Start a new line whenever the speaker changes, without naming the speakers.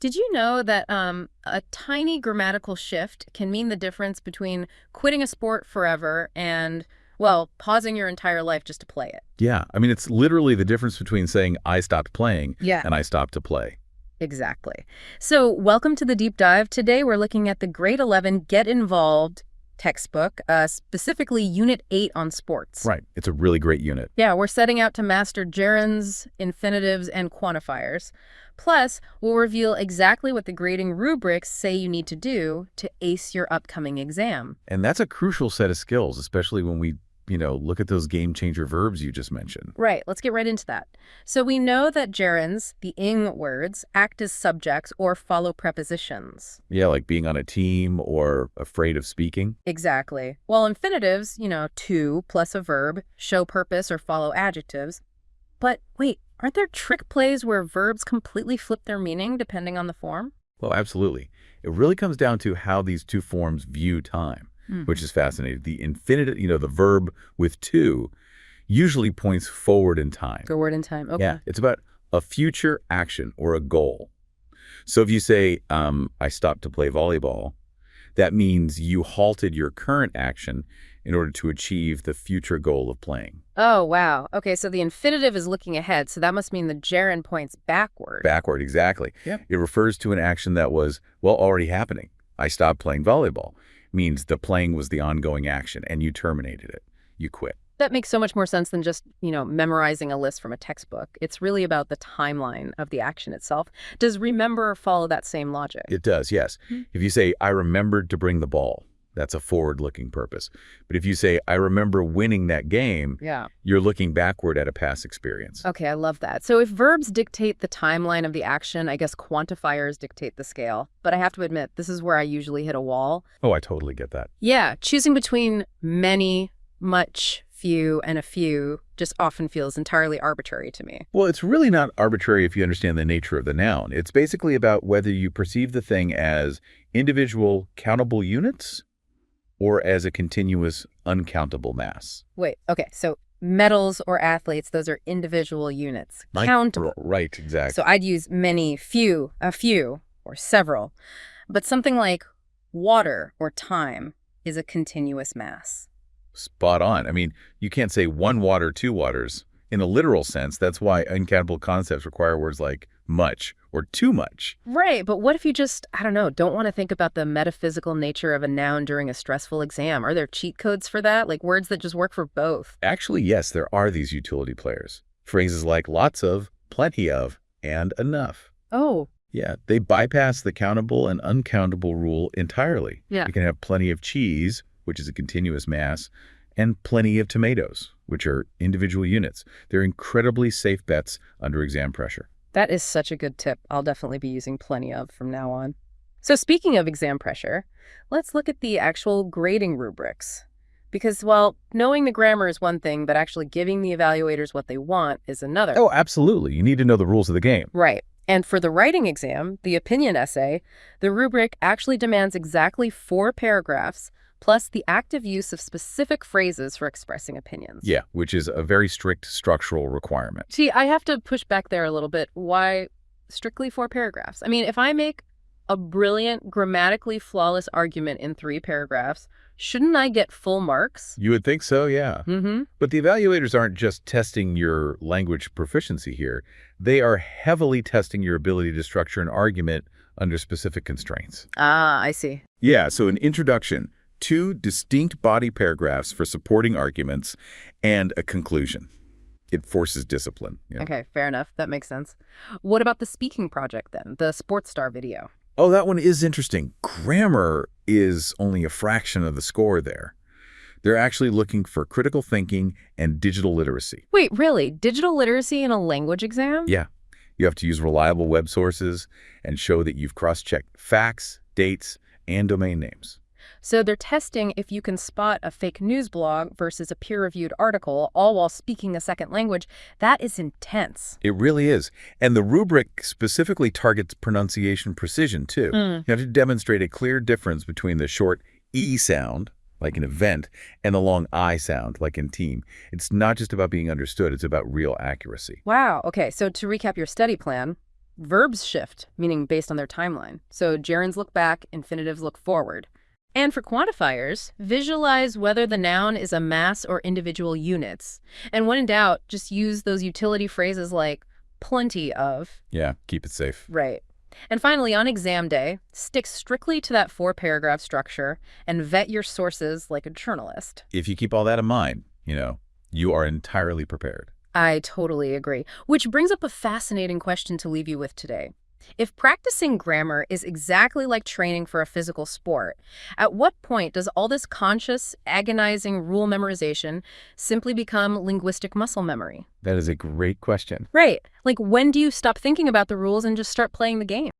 Did you know that a tiny grammatical shift can mean the difference between quitting a sport forever and, well, pausing your entire life just to play it?
Yeah, I mean, it's literally the difference between saying I stopped playing and I stopped to play.
Exactly. So welcome to the deep dive. Today we're looking at the Grade 11 Get Involved textbook, specifically Unit 8 on sports.
Right. It's a really great unit.
Yeah, we're setting out to master gerunds, infinitives, and quantifiers. Plus, we'll reveal exactly what the grading rubrics say you need to do to ace your upcoming exam.
And that's a crucial set of skills, especially when we, look at those game-changer verbs you just mentioned.
Right, let's get right into that. So we know that gerunds, the ing words, act as subjects or follow prepositions.
Yeah, like being on a team or afraid of speaking.
Exactly. While infinitives, to plus a verb, show purpose or follow adjectives. But wait, aren't there trick plays where verbs completely flip their meaning depending on the form?
Well, absolutely. It really comes down to how these two forms view time. Which is fascinating. The infinitive, the verb with to, usually points forward in time.
Forward in time, okay.
Yeah, it's about a future action or a goal. So if you say, I stopped to play volleyball, that means you halted your current action in order to achieve the future goal of playing.
Oh, wow. Okay, so the infinitive is looking ahead, so that must mean the gerund points backward.
Backward, exactly.
Yep.
It refers to an action that was, already happening. I stopped playing volleyball. Means the playing was the ongoing action and you terminated it. You quit.
That makes so much more sense than just, memorizing a list from a textbook. It's really about the timeline of the action itself. Does remember follow that same logic?
It does, yes. If you say, I remembered to bring the ball, that's a forward-looking purpose. But if you say, I remember winning that game, you're looking backward at a past experience.
Okay, I love that. So if verbs dictate the timeline of the action, I guess quantifiers dictate the scale. But I have to admit, this is where I usually hit a wall.
Oh, I totally get that.
Yeah, choosing between many, much, few, and a few just often feels entirely arbitrary to me.
Well, it's really not arbitrary if you understand the nature of the noun. It's basically about whether you perceive the thing as individual countable units or as a continuous, uncountable mass.
Wait, okay, so medals or athletes, those are individual units. Countable.
Right, exactly.
So I'd use many, few, a few, or several. But something like water or time is a continuous mass.
Spot on. I mean, you can't say one water, two waters. In a literal sense, that's why uncountable concepts require words like much or too much.
Right, but what if you just, don't want to think about the metaphysical nature of a noun during a stressful exam? Are there cheat codes for that? Like words that just work for both?
Actually, yes, there are these utility players. Phrases like lots of, plenty of, and enough.
Oh.
Yeah, they bypass the countable and uncountable rule entirely.
Yeah.
You can have plenty of cheese, which is a continuous mass, and plenty of tomatoes, which are individual units. They're incredibly safe bets under exam pressure.
That is such a good tip. I'll definitely be using plenty of from now on. So speaking of exam pressure, let's look at the actual grading rubrics. Because, knowing the grammar is one thing, but actually giving the evaluators what they want is another.
Oh, absolutely. You need to know the rules of the game.
Right. And for the writing exam, the opinion essay, the rubric actually demands exactly 4 paragraphs plus the active use of specific phrases for expressing opinions.
Yeah, which is a very strict structural requirement.
See, I have to push back there a little bit. Why strictly 4 paragraphs? I mean, if I make a brilliant, grammatically flawless argument in 3 paragraphs, shouldn't I get full marks?
You would think so, yeah.
Mm-hmm.
But the evaluators aren't just testing your language proficiency here. They are heavily testing your ability to structure an argument under specific constraints.
Ah, I see.
Yeah, so an introduction, 2 distinct body paragraphs for supporting arguments, and a conclusion. It forces discipline.
Okay, fair enough. That makes sense. What about the speaking project then, the Sports Star video?
Oh, that one is interesting. Grammar is only a fraction of the score there. They're actually looking for critical thinking and digital literacy.
Wait, really? Digital literacy in a language exam?
Yeah. You have to use reliable web sources and show that you've cross-checked facts, dates, and domain names.
So they're testing if you can spot a fake news blog versus a peer-reviewed article, all while speaking a second language. That is intense.
It really is. And the rubric specifically targets pronunciation precision, too. You have to demonstrate a clear difference between the short E sound, like in event, and the long I sound, like in team. It's not just about being understood, it's about real accuracy.
Wow. Okay, so to recap your study plan, Verbs shift, meaning based on their timeline. So gerunds look back, infinitives look forward. And for quantifiers, visualize whether the noun is a mass or individual units. And when in doubt, just use those utility phrases like plenty of.
Yeah, keep it safe.
Right. And finally, on exam day, stick strictly to that 4-paragraph structure and vet your sources like a journalist.
If you keep all that in mind, you are entirely prepared.
I totally agree. Which brings up a fascinating question to leave you with today. If practicing grammar is exactly like training for a physical sport, at what point does all this conscious, agonizing rule memorization simply become linguistic muscle memory?
That is a great question.
Right. Like, when do you stop thinking about the rules and just start playing the game?